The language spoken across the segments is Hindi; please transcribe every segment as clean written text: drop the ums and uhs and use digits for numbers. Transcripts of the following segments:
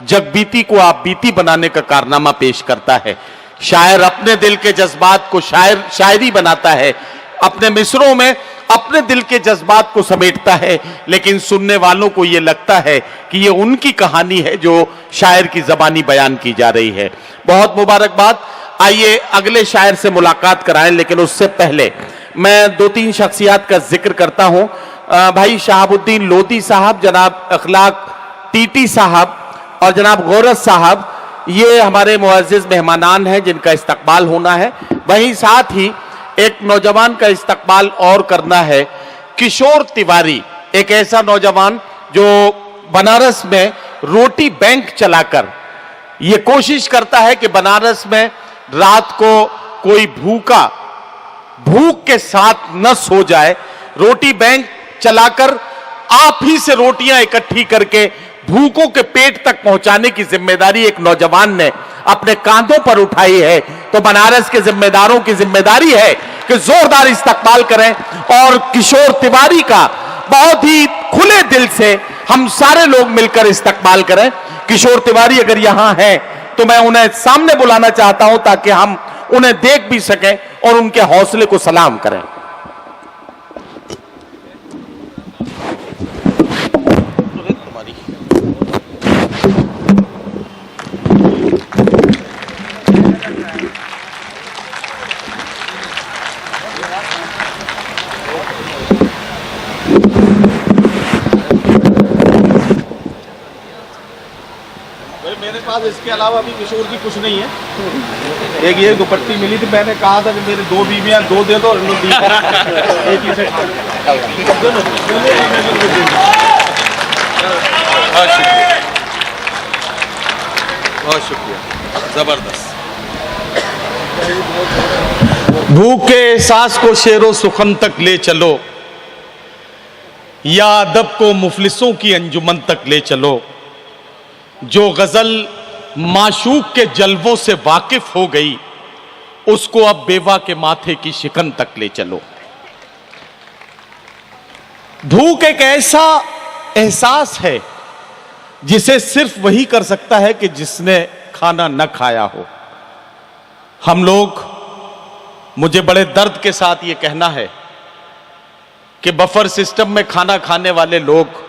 जगबीती को आप बीती बनाने का कारनामा पेश करता है। शायर अपने दिल के जज्बात को शायरी बनाता है, अपने मिसरों में अपने दिल के जज्बात को समेटता है, लेकिन सुनने वालों को यह लगता है कि यह उनकी कहानी है जो शायर की जबानी बयान की जा रही है। बहुत मुबारकबाद। आइए अगले शायर से मुलाकात कराएं, लेकिन उससे पहले मैं दो तीन शख्सियात का जिक्र करता हूं। भाई शहाबुद्दीन लोधी साहब, जनाब अखलाक टीटी साहब और जनाब गौरस साहब, ये हमारे मुअज़्ज़िज़ मेहमानान हैं जिनका इस्तकबाल होना है। वहीं साथ ही एक नौजवान का इस्तकबाल और करना है, किशोर तिवारी, एक ऐसा नौजवान जो बनारस में रोटी बैंक चलाकर ये कोशिश करता है कि बनारस में रात को कोई भूख के साथ न सो जाए। रोटी बैंक चलाकर आप ही से रोटियां इकट्ठी करके भूखों के पेट तक पहुंचाने की जिम्मेदारी एक नौजवान ने अपने कांधों पर उठाई है। तो बनारस के जिम्मेदारों की जिम्मेदारी है कि जोरदार इस्तकबाल करें और किशोर तिवारी का बहुत ही खुले दिल से हम सारे लोग मिलकर इस्तकबाल करें। किशोर तिवारी अगर यहां हैं तो मैं उन्हें सामने बुलाना चाहता हूं ताकि हम उन्हें देख भी सकें और उनके हौसले को सलाम करें। मेरे पास इसके अलावा भी किशोर की कुछ नहीं है। एक ये दुपट्टी मिली थी, मैंने कहा था कि मेरी दो बीवियां, दो दे दो, एक ही से बहुत शुक्रिया, जबरदस्त। भूख के एहसास को शेरो सुखन तक ले चलो, या अदब को मुफलिसों की अंजुमन तक ले चलो। जो गजल माशूक के जलवों से वाकिफ हो गई, उसको अब बेवा के माथे की शिकन तक ले चलो। भूख एक ऐसा एहसास है जिसे सिर्फ वही कर सकता है कि जिसने खाना न खाया हो। हम लोग, मुझे बड़े दर्द के साथ ये कहना है कि बफर सिस्टम में खाना खाने वाले लोग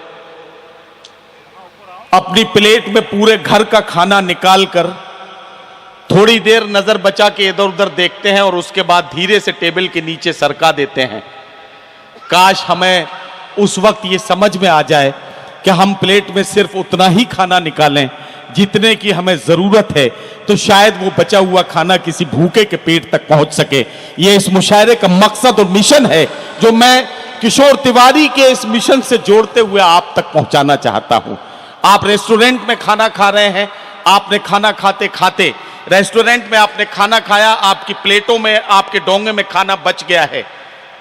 अपनी प्लेट में पूरे घर का खाना निकालकर थोड़ी देर नजर बचा के इधर उधर देखते हैं और उसके बाद धीरे से टेबल के नीचे सरका देते हैं। काश हमें उस वक्त ये समझ में आ जाए कि हम प्लेट में सिर्फ उतना ही खाना निकालें जितने की हमें जरूरत है, तो शायद वो बचा हुआ खाना किसी भूखे के पेट तक पहुंच सके। ये इस मुशायरे का मकसद और मिशन है जो मैं किशोर तिवारी के इस मिशन से जोड़ते हुए आप तक पहुंचाना चाहता हूं। आप रेस्टोरेंट में खाना खा रहे हैं, आपने खाना खाते खाते रेस्टोरेंट में आपने खाना खाया, आपकी प्लेटों में, आपके डोंगे में खाना बच गया है,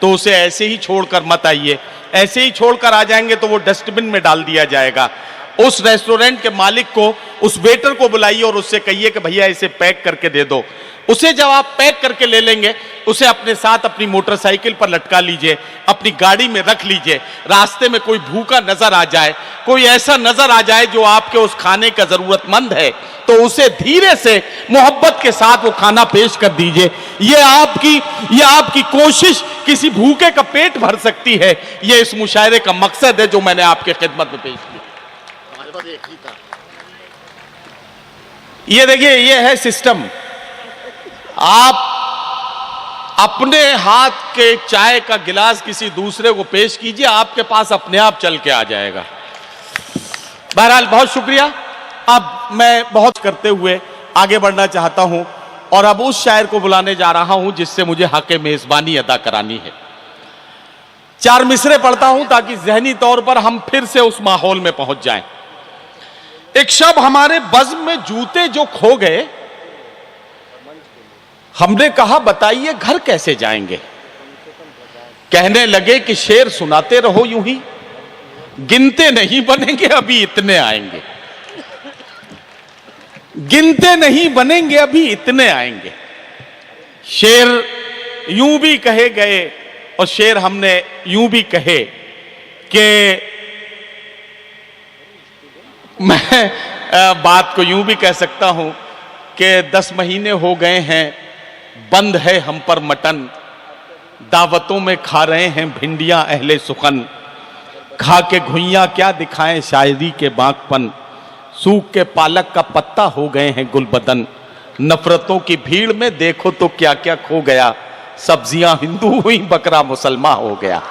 तो उसे ऐसे ही छोड़कर मत आइए। ऐसे ही छोड़कर आ जाएंगे तो वो डस्टबिन में डाल दिया जाएगा। उस रेस्टोरेंट के मालिक को, उस वेटर को बुलाइए और उससे कहिए कि भैया इसे पैक करके दे दो। उसे जब आप पैक करके ले लेंगे, उसे अपने साथ अपनी मोटरसाइकिल पर लटका लीजिए, अपनी गाड़ी में रख लीजिए। रास्ते में कोई भूखा नजर आ जाए, कोई ऐसा नजर आ जाए जो आपके उस खाने का जरूरतमंद है, तो उसे धीरे से मोहब्बत के साथ वो खाना पेश कर दीजिए। ये आपकी कोशिश किसी भूखे का पेट भर सकती है। ये इस मुशायरे का मकसद है जो मैंने आपके खिदमत में पेश किया। ये देखिए, ये है सिस्टम। आप अपने हाथ के चाय का गिलास किसी दूसरे को पेश कीजिए, आपके पास अपने आप चल के आ जाएगा। बहरहाल बहुत शुक्रिया। अब मैं बहुत करते हुए आगे बढ़ना चाहता हूं और अब उस शायर को बुलाने जा रहा हूं जिससे मुझे हक मेजबानी अदा करानी है। 4 मिसरे पढ़ता हूं ताकि जहनी तौर पर हम फिर से उस माहौल में पहुंच जाएं। एक शब हमारे बज़्म में जूते जो खो गए, हमने कहा बताइए घर कैसे जाएंगे। कहने लगे कि शेर सुनाते रहो यूं ही, गिनते नहीं बनेंगे अभी इतने आएंगे। गिनते नहीं बनेंगे अभी इतने आएंगे। शेर यूं भी कहे गए और शेर हमने यूं भी कहे कि बात को यूं भी कह सकता हूं कि 10 महीने हो गए हैं बंद है हम पर मटन, दावतों में खा रहे हैं भिंडियां अहले सुखन, खा के घुइयां क्या दिखाएं शायरी के बागपन, सूख के पालक का पत्ता हो गए हैं गुलबदन, नफरतों की भीड़ में देखो तो क्या क्या खो गया, सब्जियां हिंदू हुई बकरा मुसलमान हो गया।